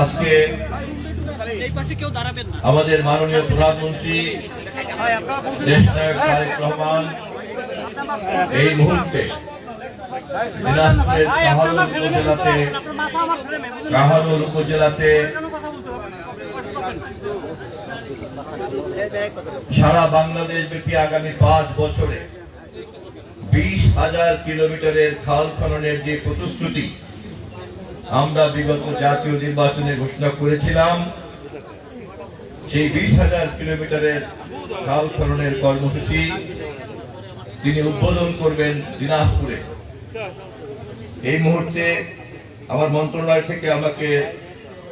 আজকে আমাদের মাননীয় প্রধানমন্ত্রী দেশনায়ক তারেক রহমান এই মুহূর্তে দিনাজপুরের কাহারোল উপজেলাতে সারা বাংলাদেশ ব্যাপী আগামী 5 বছরে 20,000 কিলোমিটারের খাল খননের যে প্রতিশ্রুতি আমরা বিগত জাতীয় নির্বাচনে ঘোষণা করেছিলাম, সেই 20,000 কিলোমিটারের খাল খননের কর্মসূচি তিনি উদ্বোধন করবেন দিনাজপুরে। এই মুহূর্তে আমার মন্ত্রণালয় থেকে আমাকে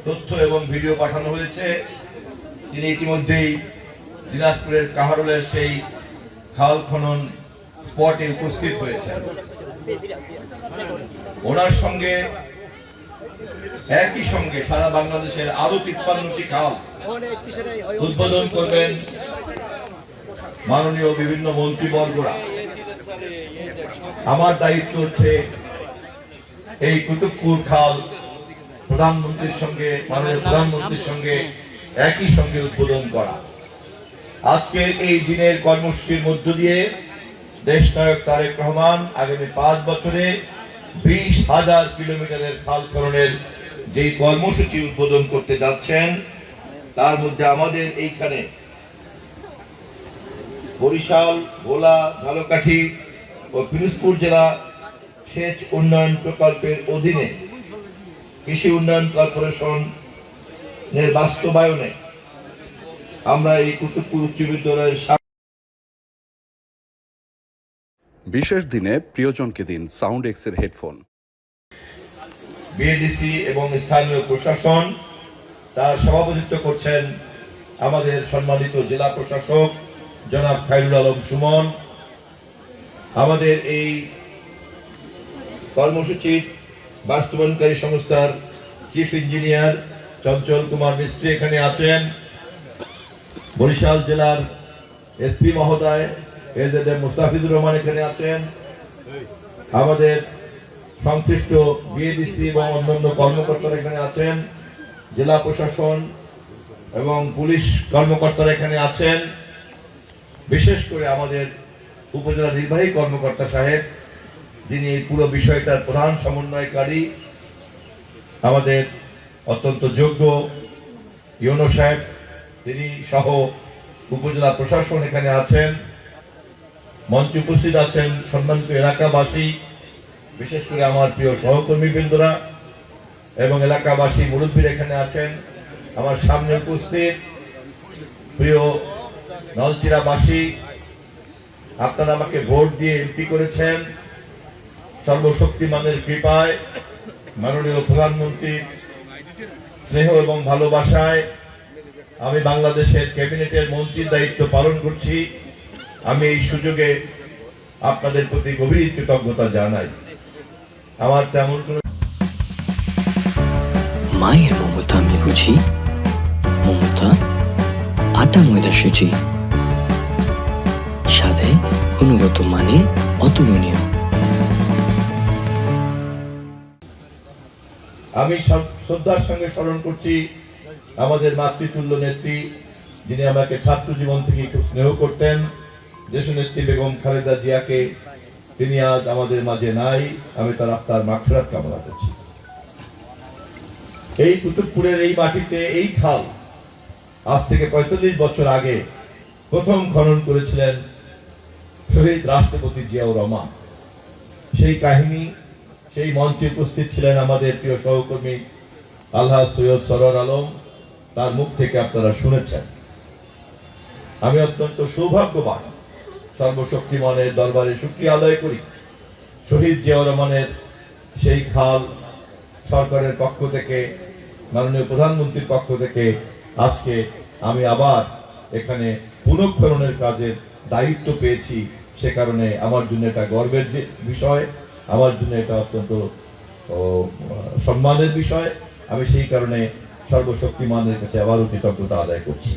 তথ্য এবং ভিডিও পাঠানো হয়েছে। তিনি ইতিমধ্যেই দিনাজপুরের কাহারোলের সেই খাল খনন স্পটে উপস্থিত হয়েছেন। ওনার সঙ্গে একই সঙ্গে সারা বাংলাদেশের আরো 53টি খাল উদ্বোধন করবেন মাননীয় বিভিন্ন মন্ত্রীবর্গরা। আমার দায়িত্ব হচ্ছে এই কুতুবপুর খাল প্রধানমন্ত্রীর সঙ্গে মাননীয় প্রধানমন্ত্রীর সঙ্গে একই সঙ্গে উদ্বোধন করা। আজকের এই দিনের কর্মসূচির মধ্য দিয়ে দেশনায়ক তারেক রহমান আগামী 5 বছরে 20,000 কিলোমিটারের খাল খননের যে কর্মসূচি উদ্বোধন করতে যাচ্ছেন, তার মধ্যে আমাদের এইখানে বরিশাল, ভোলা, ঝালকাঠি ও পিরোজপুর জেলা সেচ উন্নয়ন প্রকল্পের অধীনে কৃষি উন্নয়ন কর্পোরেশনের বাস্তবায়নে আমরা এই কুতুবপুর উচ্চ বিদ্যালয়ের বিশেষ দিনে প্রিয়জনকে দিন সাউন্ড এক্সের হেডফোন। বিএডিসি এবং স্থানীয় প্রশাসন, তার সভাপতিত্ব করছেন আমাদের সম্মানিত জেলা প্রশাসক জনাব খায়রুল আলম সুমন। আমাদের এই কর্মসূচির বাস্তবায়নকারী সংস্থার চিফ ইঞ্জিনিয়ার চঞ্চল কুমার মিস্ত্রি এখানে আছেন। বরিশাল জেলার এসপি মহোদয় এজেডএম মুস্তাফিজুর রহমান এখানে আছেন। আমাদের সংশ্লিষ্ট বিএডিসি এবং অন্যান্য কর্মকর্তারা এখানে আছেন। জেলা প্রশাসন এবং পুলিশ কর্মকর্তারা এখানে আছেন। বিশেষ করে আমাদের উপজেলা নির্বাহী কর্মকর্তা সাহেব, যিনি এই পুরো বিষয়টার প্রধান সমন্বয়কারী, আমাদের অত্যন্ত যোগ্য ইউনো সাহেব, তিনি সহ উপজেলা প্রশাসন এখানে আছেন। মঞ্চে উপস্থিত আছেন সম্মানিত এলাকাবাসী, বিশেষ করে আমার প্রিয় সহকর্মীবৃন্দরা এবং এলাকাবাসী মুরব্বীরা এখানে আছেন। আমার সামনে উপস্থিত প্রিয় নলচিরাবাসী, আপনারা আমাকে ভোট দিয়ে এমপি করেছেন। সর্বশক্তিমানের কৃপায়, মাননীয় প্রধানমন্ত্রীর স্নেহ এবং ভালোবাসায় আমি বাংলাদেশের ক্যাবিনেটের মন্ত্রীর দায়িত্ব পালন করছি। আমি এই সুযোগে আপনাদের প্রতি গভীর কৃতজ্ঞতা জানাই। আমার তেমন কোন মায়ের মমতা আমি বুঝি, মমতা আটা ময়দা সুচি, সাথে গুণগত মানে অতুলনীয়। আমি শ্রদ্ধার সঙ্গে স্মরণ করছি আমাদের মাতৃতুল্য নেত্রী, যিনি আমাকে ছাত্র জীবন থেকে খুব স্নেহ করতেন, দেশনেত্রী বেগম খালেদা জিয়াকে। তিনি আজ আমাদের মাঝে নাই, আমি তার আত্মার মাগফিরাত কামনা করছি। এই কুতুবপুরের এই মাটিতে এই খাল আজ থেকে 45 বছর আগে প্রথম খনন করেছিলেন শহীদ রাষ্ট্রপতি জিয়াউর রহমান। সেই কাহিনী, সেই মঞ্চে উপস্থিত ছিলেন আমাদের প্রিয় সহকর্মী আলহাজ সৈয়দ সরোয়ার আলম, তার মুখ থেকে আপনারা শুনেছেন। আমি অত্যন্ত সৌভাগ্যবান, সর্বশক্তিমানের দরবারে শুকরিয়া আদায় করি। শহীদ জিয়াউর রহমানের সেই খাল সরকারের পক্ষ থেকে, মাননীয় প্রধানমন্ত্রীর পক্ষ থেকে আজকে আমি আবার এখানে পুনঃখননের কাজের দায়িত্ব পেয়েছি। সে কারণে আমার জন্য এটা গর্বের যে বিষয়, আমার জন্য এটা অত্যন্ত সম্মানের বিষয়। আমি সেই কারণে সর্বশক্তিমানের কাছে আবারও কৃতজ্ঞতা আদায় করছি।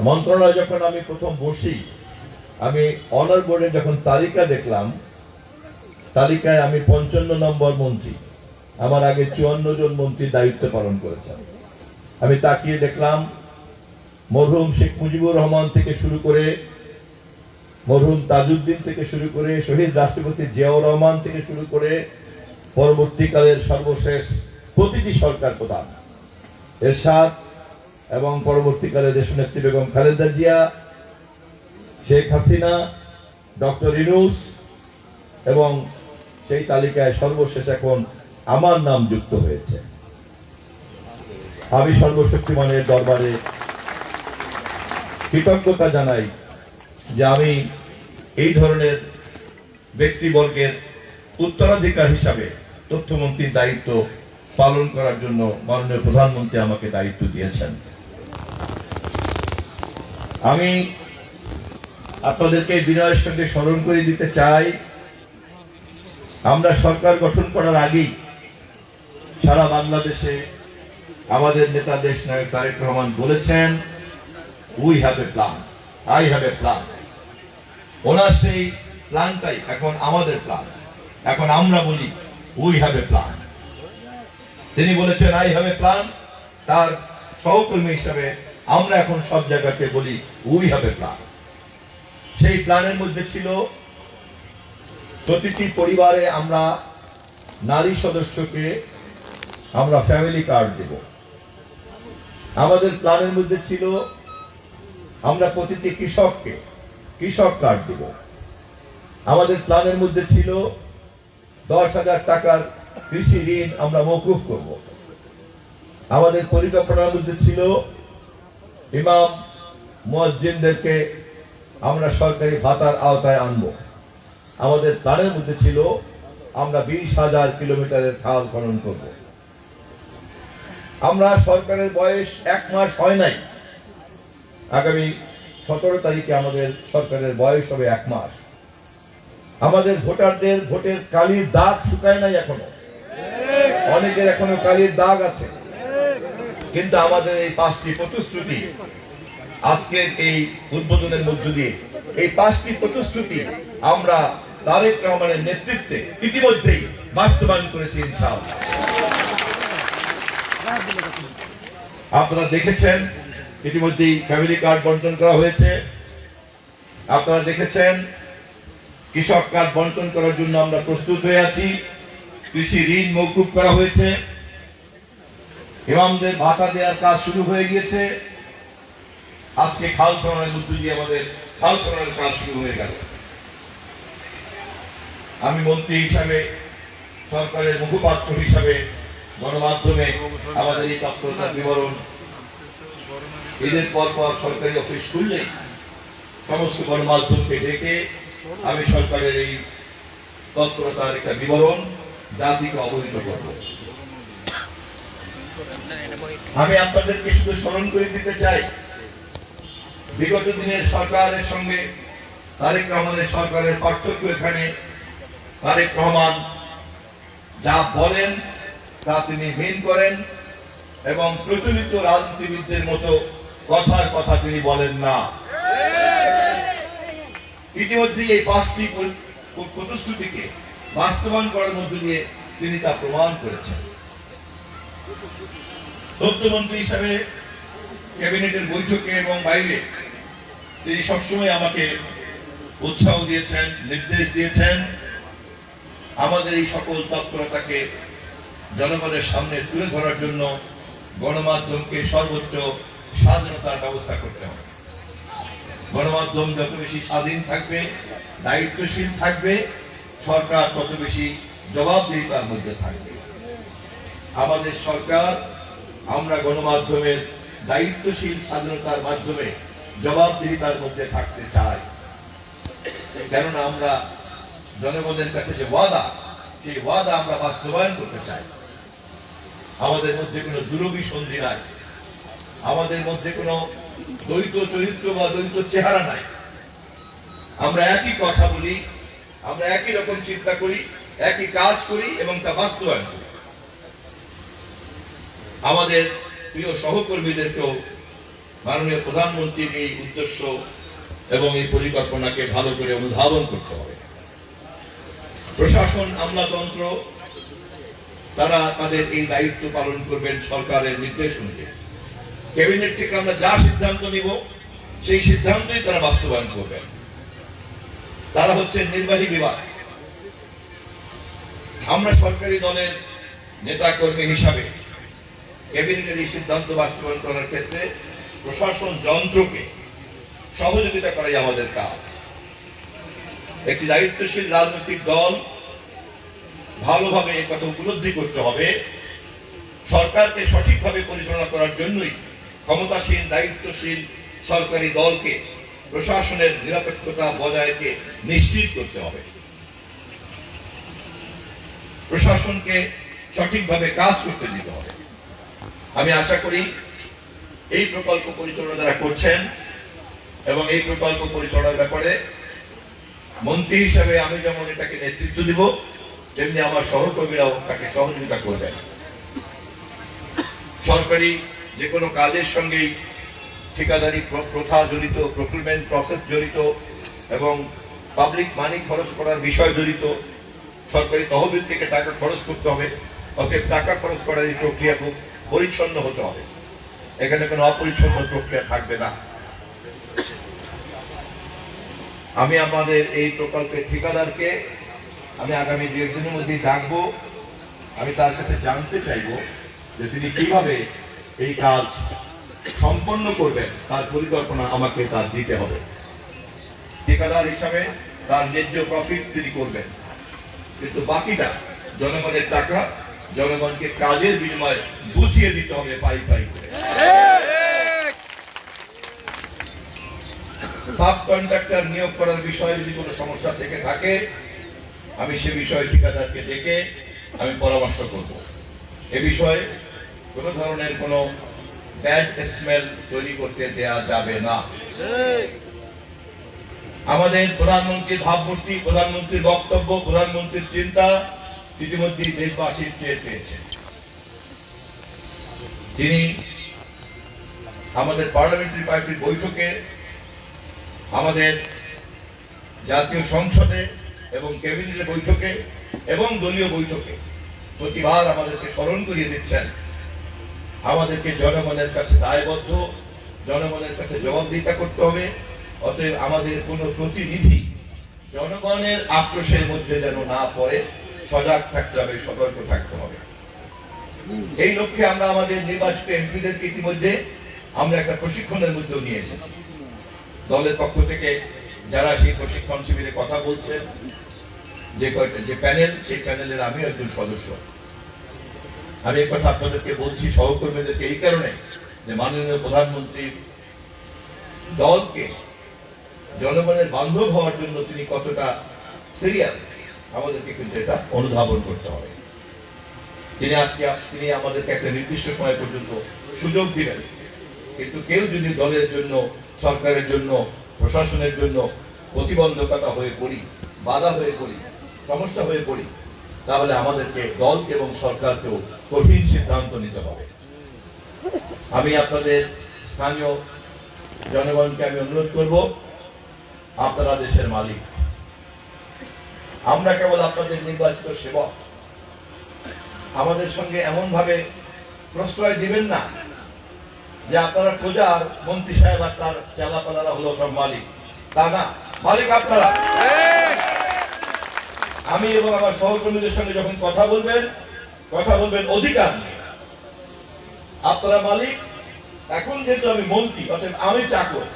মন্ত্রণালয় যখন আমি প্রথম বসি, আমি অনার বোর্ডে যখন তালিকা দেখলাম, তালিকায় আমি 55 নম্বর মন্ত্রী। আমার আগে 54 জন মন্ত্রী দায়িত্ব পালন করেছেন। আমি তাকিয়ে দেখলাম মরহুম শেখ মুজিবুর রহমান থেকে শুরু করে, মরহুম তাজউদ্দিন থেকে শুরু করে, শহীদ রাষ্ট্রপতি জিয়াউর রহমান থেকে শুরু করে, পরবর্তীকালের সর্বশেষ প্রতিটি সরকার প্রধান এরশাদ এবং পরবর্তীকালে দেশনেত্রী বেগম খালেদা জিয়া, শেখ হাসিনা, ডক্টর ইউনূস এবং সেই তালিকায় সর্বশেষ এখন আমার নাম যুক্ত হয়েছে। আমি সর্বশক্তিমানের দরবারে কৃতজ্ঞতা জানাই যে আমি এই ধরনের ব্যক্তিবর্গের উত্তরাধিকার হিসাবে তথ্যমন্ত্রীর দায়িত্ব পালন করার জন্য মাননীয় প্রধানমন্ত্রী আমাকে দায়িত্ব দিয়েছেন। আমি আপনাদেরকে বিনয়ের সঙ্গে স্মরণ করে দিতে চাই, আমরা সরকার গঠন করার আগেই সারা বাংলাদেশে আমাদের নেতা দেশ নায়ক তারেক রহমান বলেছেন, we have a plan, I have a plan. ওনার সেই প্ল্যানটাই এখন আমাদের প্ল্যান। এখন আমরা বলি উই হ্যাভ এ প্ল্যান। তিনি বলেছেন আই হ্যাভ এ প্ল্যান, তার সহকর্মী হিসাবে আমরা এখন সব জায়গাতে বলি উই হ্যাভ এ প্ল্যান। সেই প্ল্যানের মধ্যে ছিল প্রতিটি পরিবারে আমরা নারী সদস্যকে আমরা ফ্যামিলি কার্ড দেব। আমাদের প্ল্যানের মধ্যে ছিল আমরা প্রতিটি কৃষককে কৃষক কার্ড দেব। আমাদের প্ল্যানের মধ্যে ছিল 10,000 টাকার কৃষি ঋণ আমরা মওকুফ করব। আমাদের পরিকল্পনার মধ্যে ছিল ইমাম মুয়াজ্জিনদেরকে আমরা সরকারি ভাতার আওতায় আনব। আমাদের প্ল্যানের মধ্যে ছিল আমরা 20,000 কিলোমিটারের খাল খনন করব। আমরা সরকারের বয়স 1 মাস হয় নাই, আগামী 17 তারিখে আমাদের সরকারের বয়স হবে 1 মাস। আমাদের ভোটারদের ভোটের কালির দাগ শুকায় নাই এখনো, অনেকের এখনো কালির দাগ আছে। কিন্তু আমাদের এই 5টি প্রতিশ্রুতি আজকের এই উদ্বোধনের মধ্য দিয়ে, এই 5টি প্রতিশ্রুতি আমরা তারেক রহমানের নেতৃত্বে ইতিমধ্যেই বাস্তবায়ন করেছি ইনশাআল্লাহ। আপনারা দেখেছেন ইতিমধ্যেই ফ্যামিলি কার্ড বন্টন করা হয়েছে। আপনারা দেখেছেন কৃষক কার্ড বন্টন করার জন্য আমরা প্রস্তুত হয়ে আছি। কৃষি ঋণ মওকুফ করা হয়েছে। ইমামদের ভাতা দেওয়ার কাজ শুরু হয়ে গিয়েছে। আজকে খাল খননের মধ্য দিয়ে আমাদের খাল খননের কাজ শুরু হয়ে গেল। আমি মন্ত্রী হিসাবে, সরকারের মুখপাত্র হিসাবে গণমাধ্যমে আমাদের এই তৎপরতার বিবরণ, ঈদের পর সরকারি অফিস খুললে সমস্ত গণমাধ্যমকে ডেকে আমি সরকারের এই তৎপরতার একটা বিবরণ জাতিকে অবহিত করব। আমি আপনাদেরকে শুধু স্মরণ করে দিতে চাই, বিগত দিনের সরকারের সঙ্গে তারেক রহমানের সরকারের পার্থক্য এখানে, তারেক রহমান যা বলেন তা তিনি মিন করেন এবং প্রচলিত রাজনীতিবিদদের মতো কথার কথা তিনি বলেন না। ইতিমধ্যে এই 5টি প্রতিশ্রুতিকে বাস্তবায়ন করার মধ্য দিয়ে তিনি তা প্রমাণ করেছেন। তথ্যমন্ত্রী হিসাবে ক্যাবিনেটের বৈঠকে এবং বাইরে তিনি সবসময় আমাকে উৎসাহ দিয়েছেন, নির্দেশ দিয়েছেন আমাদের এই সকল তৎপরতাকে জনগণের সামনে তুলে ধরার জন্য গণমাধ্যমকে সর্বোচ্চ স্বাধীনতার ব্যবস্থা করতে হবে। গণমাধ্যম যত বেশি স্বাধীন থাকবে, দায়িত্বশীল থাকবে, সরকার তত বেশি জবাবদিহিতার মধ্যে থাকবে। আমাদের সরকার, আমরা গণমাধ্যমের দায়িত্বশীল স্বাধীনতার মাধ্যমে জবাবদিহিতার মধ্যে থাকতে চাই। কেননা আমরা জনগণের কাছে যে ওয়াদা, সেই ওয়াদা আমরা বাস্তবায়ন করতে চাই। আমাদের মধ্যে কোনো দুরভিসন্ধি নাই, আমাদের মধ্যে কোনো দ্বৈত চরিত্র বা দ্বৈত চেহারা নাই। আমরা একই কথা বলি, আমরা একই রকম চিন্তা করি, একই কাজ করি এবং তা বাস্তবায়ন করি। আমাদের প্রিয় সহকর্মীদেরকেও মাননীয় প্রধানমন্ত্রীর এই উদ্দেশ্য এবং এই পরিকল্পনাকে ভালো করে অনুধাবন করতে হবে। প্রশাসন, আমলাতন্ত্র তারা তাদের এই দায়িত্ব পালন করবেন সরকারের নির্দেশ অনুযায়ী। ক্যাবিনেট থেকে আমরা যা সিদ্ধান্ত নিব সেই সিদ্ধান্তই তারা বাস্তবায়ন করবেন। তারা হচ্ছে নির্বাহী বিভাগ। আমরা সরকারি দলের নেতা কর্মী হিসাবে ক্যাবিনেটের এই সিদ্ধান্ত বাস্তবায়ন করার ক্ষেত্রে প্রশাসন যন্ত্রকে সহযোগিতা করাই আমাদের কাজ। একটি দায়িত্বশীল রাজনৈতিক দল ভালোভাবে এই কথা উপলব্ধি করতে হবে, সরকারকে সঠিকভাবে পরিচালনা করার জন্যই ক্ষমতাসীন দায়িত্বশীল সরকারি দলকে প্রশাসনের নিরপেক্ষতা বজায়কে নিশ্চিত করতে হবে, প্রশাসনকে সঠিকভাবে কাজ করতে দিতে হবে। আমি আশা করি এই প্রকল্প পরিচালনা যারা করছেন এবং এই প্রকল্প পরিচালনার ব্যাপারে মন্ত্রী হিসাবে আমি যেমন এটাকে নেতৃত্ব দিব, তেমনি আমার সহকর্মীরাও তাকে সহযোগিতা করবেন। সরকারি যে কোনো কাজের সঙ্গেই ঠিকাদারি প্রথা জড়িত, প্রক্রিউরমেন্ট প্রসেস জড়িত এবং পাবলিক মানি খরচ করার বিষয় জড়িত। সরকারি তহবিল থেকে টাকা খরচ করতে হবে, অতএব টাকা খরচ করার এই প্রক্রিয়া খুব পরিচ্ছন্ন হতে হবে। এখানে কোনো অপরিচ্ছন্ন প্রক্রিয়া থাকবে না। আমি আমাদের এই প্রকল্পের ঠিকাদারকে আমি আগামী 2 দিনের মধ্যে ডাকবো। আমি তার কাছে জানতে চাইবো যে তিনি কিভাবে এই কাজ সম্পন্ন করবেন, তার পরিকল্পনা আমাকে তার দিতে হবে। ঠিকাদার হিসাবে তার ন্যায্য প্রফিট তিনি করবেন, কিন্তু বাকিটা জনগণের টাকা জনগণকে কাজের বিনিময়ে বুঝিয়ে দিতে হবে পাই পাই করে। সাব কন্ট্রাক্টর নিয়োগ করার বিষয়ে যদি কোনো সমস্যা থেকে থাকে আমি সে বিষয়ে ঠিকাদারকে ডেকে আমি পরামর্শ করব। এ বিষয়ে কোনো ধরনের কোনো ব্যাড স্মেল তৈরি করতে দেয়া যাবে না। আমাদের প্রধানমন্ত্রীর ভাবমূর্তি, প্রধানমন্ত্রীর বক্তব্য, প্রধানমন্ত্রীর চিন্তা ইতিমধ্যেই দেশবাসীর চেয়ে পেয়েছে। তিনি আমাদের পার্লামেন্টারি পার্টির বৈঠকে, আমাদের জাতীয় সংসদে এবং ক্যাবিনেটের বৈঠকে এবং দলীয় বৈঠকে প্রতিবার আমাদেরকে স্মরণ করিয়ে দিচ্ছেন আমাদেরকে জনগণের কাছে দায়বদ্ধ, জনগণের কাছে জবাবদিহিতা করতে হবে। অতএব আমাদের কোনো প্রতিনিধি জনগণের আক্রোশের মধ্যে যেন না পড়ে, সজাগ থাকতে হবে, সতর্ক থাকতে হবে। এই লক্ষ্যে আমরা আমাদের নির্বাচিত এমপিদেরকে ইতিমধ্যে আমরা একটা প্রশিক্ষণের মধ্যেও নিয়ে এসেছি। দলের পক্ষ থেকে যারা সেই প্রশিক্ষণ শিবিরে কথা বলছেন, যে প্যানেল, সেই প্যানেলের আমিও একজন সদস্য। আমি এই কথা আপনাদেরকে বলছি, সহকর্মীদেরকে, এই কারণে যে মাননীয় প্রধানমন্ত্রীর দলকে জনগণের বান্ধব হওয়ার জন্য তিনি কতটা সিরিয়াস আমাদেরকে কিন্তু এটা অনুধাবন করতে হবে। তিনি আমাদেরকে একটা নির্দিষ্ট সময় পর্যন্ত সুযোগ দিবেন, কিন্তু কেউ যদি দলের জন্য, সরকারের জন্য, প্রশাসনের জন্য প্রতিবন্ধকতা হয়ে পড়ি, বাধা হয়ে পড়ি, সমস্যা হয়ে পড়ি, তাহলে আমাদেরকে দলকে এবং সরকারকেও কঠিন সিদ্ধান্ত নিতে হবে। আমি আপনাদের স্থানীয় জনগণকে আমি অনুরোধ করব, আপনারা দেশের মালিক, আমরা কেবল আপনাদের নির্বাচিত সেবক। আমাদের সঙ্গে এমন ভাবে প্রশ্রয় দিবেন না যে আপনারা প্রজা, আর মন্ত্রী সাহেব আর তার চেলাপালারা হলো সব মালিক। তা না, মালিক আপনারা। আমি এবং আমার সহকর্মীদের সঙ্গে যখন কথা বলবেন অধিকার নিয়ে। আপনারা মালিক। এখন যেহেতু আমি মন্ত্রী, অতএব আমি চাকর।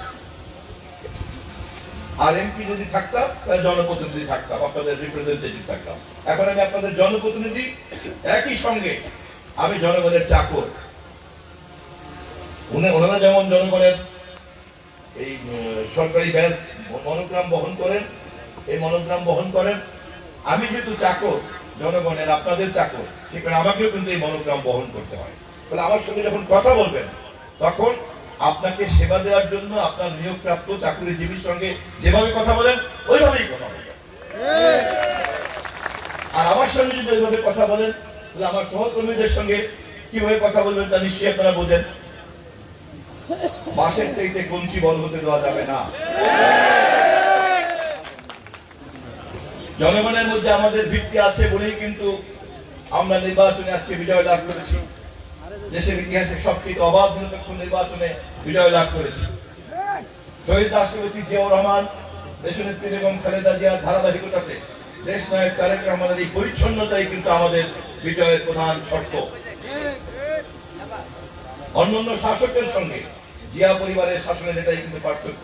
আর এমপি যদি থাকতাম, তাহলে জনপ্রতিনিধি থাকতাম, আপনাদের রিপ্রেজেন্টেটিভ থাকতাম। এখন আমি আপনাদের জনপ্রতিনিধি, একই সঙ্গে আমি জনগণের চাকর। ওনারা যেমন জনগণের এই সরকারি ব্যাজ মনোগ্রাম বহন করেন, এই মনোগ্রাম বহন করেন, আমি যেহেতু চাকর জনগণের, আপনাদের চাকর, সেখানে আমাকেও কিন্তু এই মনোগ্রাম বহন করতে হয়। তাহলে আমার সঙ্গে যখন কথা বলবেন, তখন আপনাকে সেবা দেওয়ার জন্য আপনার নিয়োগপ্রাপ্ত চাকরিজীবীর সঙ্গে যেভাবে কথা বলেন, ওইভাবেই কথা বলবেন। আর আমার সঙ্গে যদি ওইভাবে কথা বলেন, তাহলে আমার সহকর্মীদের সঙ্গে কিভাবে কথা বলবেন তা নিশ্চয়ই আপনারা বোঝেন। বাঁশের চাইতে কঞ্চি বল হতে দেওয়া যাবে না। জনগণের মধ্যে আমাদের ভিত্তি আছে বলেই কিন্তু আমরা নির্বাচনে আজকে বিজয় লাভ করেছি, দেশের ইতিহাসে সবচেয়ে অবাধ নিরপেক্ষ নির্বাচনে বিজয় লাভ করেছি। শহীদ রাষ্ট্রপতি জিয়াউর রহমান, দেশনেত্রী বেগম খালেদা জিয়ার ধারাবাহিকতাতে দেশ নায়ক তারেক রহমানের এই পরিচ্ছন্নতাই কিন্তু আমাদের বিজয়ের প্রধান শর্ত। অন্যান্য শাসকের সঙ্গে জিয়া পরিবারের শাসনের এটাই কিন্তু পার্থক্য।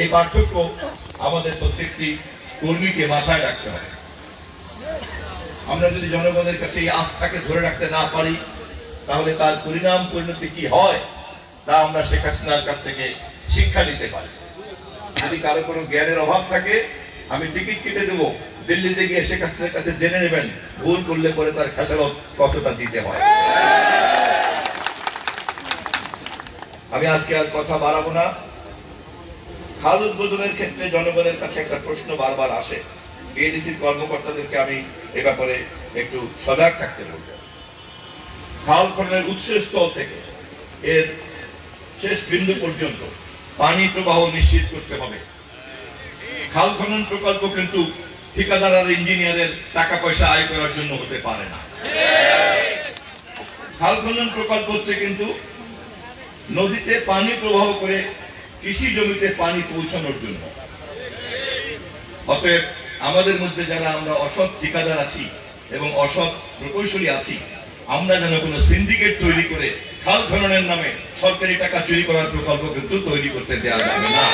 এই পার্থক্য আমাদের প্রত্যেকটি কর্মীকে মাথায় রাখতে হবে। আমরা যদি জনগণের কাছে এই আস্থাকে ধরে রাখতে না পারি, তাহলে তার পরিণতি কি হয় তা আমরা শেখ হাসিনার কাছ থেকে শিক্ষা নিতে পারি। যদি কারো কোনো জ্ঞানের অভাব থাকে, আমি টিকিট কেটে দেবো, দিল্লিতে গিয়ে শেখ হাসিনার কাছে জেনে নেবেন ভুল করলে পরে তার খেসারত কতটা দিতে হয়। আমি আজকে আর কথা বাড়াবো না। খাল উদ্বোধনের ক্ষেত্রে জনগণের কাছে একটা প্রশ্ন বারবার আসে। বিএডিসির কর্মকর্তাদেরকে আমি এ ব্যাপারে একটু সজাগ থাকতে বলব। খাল খননের উৎসস্থল থেকে এর শেষ বিন্দু পর্যন্ত পানি প্রবাহ নিশ্চিত করতে হবে। খাল খনন প্রকল্প কিন্তু ঠিকাদার আর ইঞ্জিনিয়ারের টাকা পয়সা আয় করার জন্য হতে পারে না। খাল খনন প্রকল্প হচ্ছে কিন্তু নদীতে পানি প্রবাহ করে কৃষি জমিতে পানি পৌঁছানোর জন্য। অতএব আমাদের মধ্যে যারা আমরা অসৎ ঠিকাদার আছি এবং অসৎ প্রকৌশলী আছি, আমরা যেন কোনো সিন্ডিকেট তৈরি করে খাল খননের নামে সরকারি টাকা চুরি করার প্রকল্প কিন্তু তৈরি করতে দেওয়া যাবে না।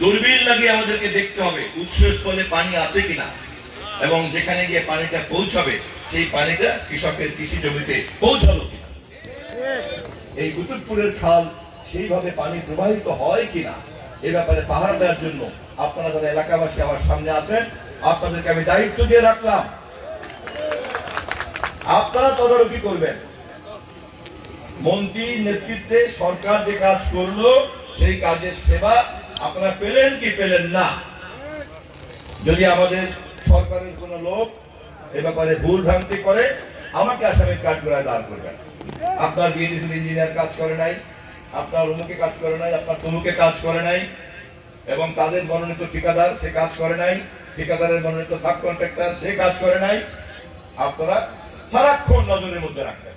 দূরবীন লাগিয়ে আমাদেরকে দেখতে হবে উৎসস্থলে পানি আছে কিনা, এবং যেখানে গিয়ে পানিটা পৌঁছাবে সেই পানিটা কৃষকের কৃষি জমিতে পৌঁছালো কিনা, এই কুতুবপুরের খাল সেইভাবে পানি প্রবাহিত হয় কিনা, এ ব্যাপারে পাহারা দেওয়ার জন্য আপনারা যারা এলাকাবাসী আমার সামনে আছেন, আপনাদেরকে আমি দায়িত্ব দিয়ে রাখলাম। আপনারা তদারকি করবেন। মন্ত্রীর নেতৃত্বে সরকার যে কাজ করলো সেই কাজের সেবা আপনারা পেলেন কি পেলেন না। যদি আমাদের সরকারের কোন লোক এ ব্যাপারে ভুল ভ্রান্তি করে, আমাকে আসামির কাঠগড়ায় দাঁড় করবেন। আপনার বিএডিসির ইঞ্জিনিয়ার কাজ করে নাই, আপনার অমুকে কাজ করে নাই, আপনার তমুকে কাজ করে নাই, এবং তাদের মনোনীত ঠিকাদার সে কাজ করে নাই, ঠিকাদারের মনোনীত সাব কন্ট্রাক্টর সে কাজ করে নাই। আপনারা সারাক্ষণ নজরের মধ্যে রাখবেন।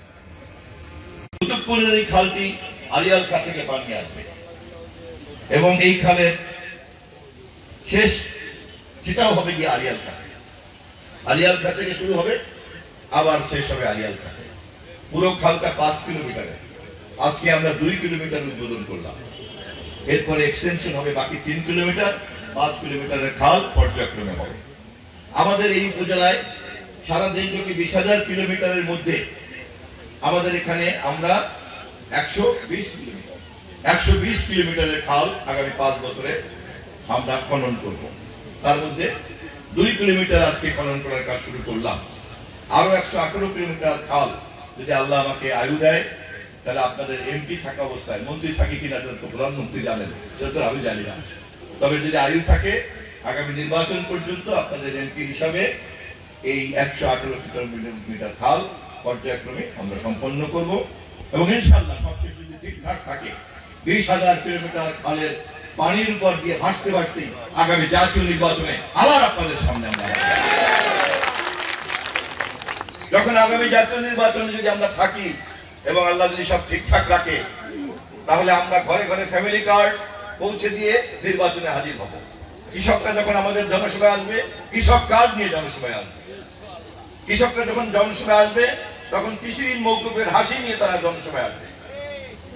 কুতুবপুরের এই খালটি আলিয়াল খা থেকে পানি আসবে, এবং এই খালের শেষ সেটাও হবে গিয়ে আলিয়াল খা। আলিয়াল খা থেকে শুরু হবে, আবার শেষ হবে আলিয়াল খা। পুরো খালটা 5 কিলোমিটারের। আজকে আমরা 2 কিলোমিটার উদ্বোধন করলাম। এরপরে এক্সটেনশন হবে বাকি 3 কিলোমিটার। 5 কিলোমিটারের খাল পর্যায়ক্রমে হবে। আমাদের এই উপজেলায় সারা দেশব্যাপী 20,000 কিলোমিটারের মধ্যে আমাদের এখানে আমরা 120 কিলোমিটারের খাল আগামী 5 বছরে আমরা খনন করব। তার মধ্যে 2 কিলোমিটার আজকে খনন করার কাজ শুরু করলাম। আরো 118 কিলোমিটার খাল যদি আল্লাহ আমাকে আয়ু দেয়, তাহলে আপনাদের এমপি থাকা অবস্থায়, মন্ত্রী থাকে কিনা তো প্রধানমন্ত্রী জানেন, সেটা আমি জানি না, তবে যদি আয়ু থাকে আগামী নির্বাচন পর্যন্ত আপনাদের এমপি হিসাবে এই 118 কিলোমিটার খাল পর্যায়ক্রমে আমরা সম্পন্ন করব। এবং ইনশাআল্লাহ সবকিছু যদি ঠিকঠাক থাকে 20,000 কিলোমিটার খালের পানির উপর দিয়ে ভাসতে ভাসতে আগামী জাতীয় নির্বাচনে আবার আপনাদের সামনে আমরা যখন আগামী জাতীয় নির্বাচনে যদি আমরা থাকি এবং আল্লাহ যদি সব ঠিকঠাক রাখে, তাহলে আমরা ঘরে ঘরে ফ্যামিলি কার্ড পৌঁছে দিয়ে নির্বাচনে হাজির হব। কৃষকরা যখন আমাদের জনসভায় আসবে, কৃষক কার্ড নিয়ে জনসভায় আসবে। কৃষকরা যখন জনসভায় আসবে, তখন কৃষি ঋণ মওকুফের হাসি নিয়ে তারা জনসভায় আসবে।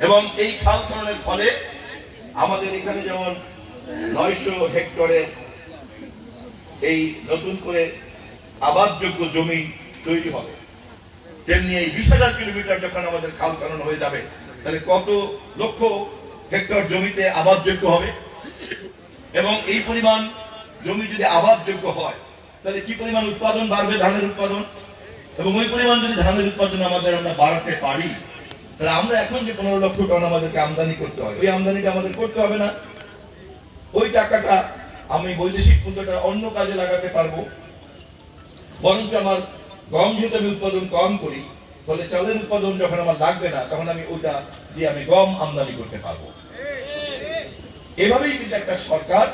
এবং এই খাল খননের ফলে আমাদের এখানে যেমন 900 হেক্টরের এই নতুন করে আবাদযোগ্য জমি তৈরি হবে, তেমনি এই 20,000 কিলোমিটার যখন আমাদের খাল খনন হয়ে যাবে, তাহলে কত লক্ষ হেক্টর জমিতে আবাদযোগ্য হবে। এবং এই পরিমাণ জমি যদি আবাদযোগ্য হয়, তাহলে কি পরিমাণ উৎপাদন বাড়বে, ধানের উৎপাদন। এবং ওই পরিমাণ যদি ধানের উৎপাদন আমরা বাড়াতে পারি, তাহলে আমরা এখন যে 15 লক্ষ টন আমাদেরকে আমদানি করতে হয়, ওই আমদানিটা আমাদের করতে হবে না। ওই টাকাটা আমি বৈদেশিক মুদ্রাটা অন্য কাজে লাগাতে পারবো। বরঞ্চ আমার গম যেহেতু আমি উৎপাদন কম করি, ফলে চালের উৎপাদন যখন আমার লাগবে না, তখন আমি ওইটা দিয়ে আমি গম আমদানি করতে পারবো। এভাবেই কিন্তু একটা সরকার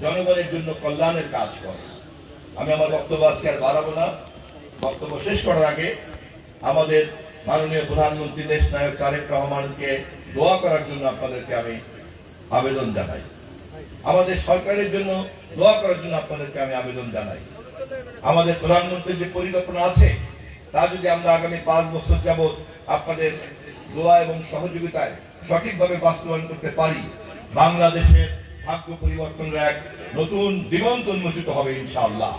জনগণের জন্য কল্যাণের কাজ করে। আমি আমার বক্তব্য আজকে আর বাড়াবো না। বক্তব্য শেষ করার আগে আমাদের মাননীয় প্রধানমন্ত্রী দেশ নায়ক তারেক রহমানকে দোয়া করার জন্য আপনাদেরকে আমি আবেদন জানাই। আমাদের সরকারের জন্য দোয়া করার জন্য আপনাদেরকে আমি আবেদন জানাই। আমাদের প্রধানমন্ত্রীর যে পরিকল্পনা আছে তা যদি আমরা আগামী 5 বছর যাবৎ আপনাদের দোয়া এবং সহযোগিতায় সঠিকভাবে বাস্তবায়ন করতে পারি, বাংলাদেশের ভাগ্য পরিবর্তনের এক নতুন দিগন্ত উন্মোচিত হবে ইনশাআল্লাহ।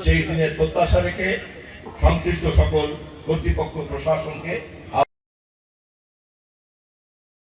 সেই দিনের প্রত্যাশা রেখে সংশ্লিষ্ট সকল কর্তৃপক্ষ প্রশাসনকে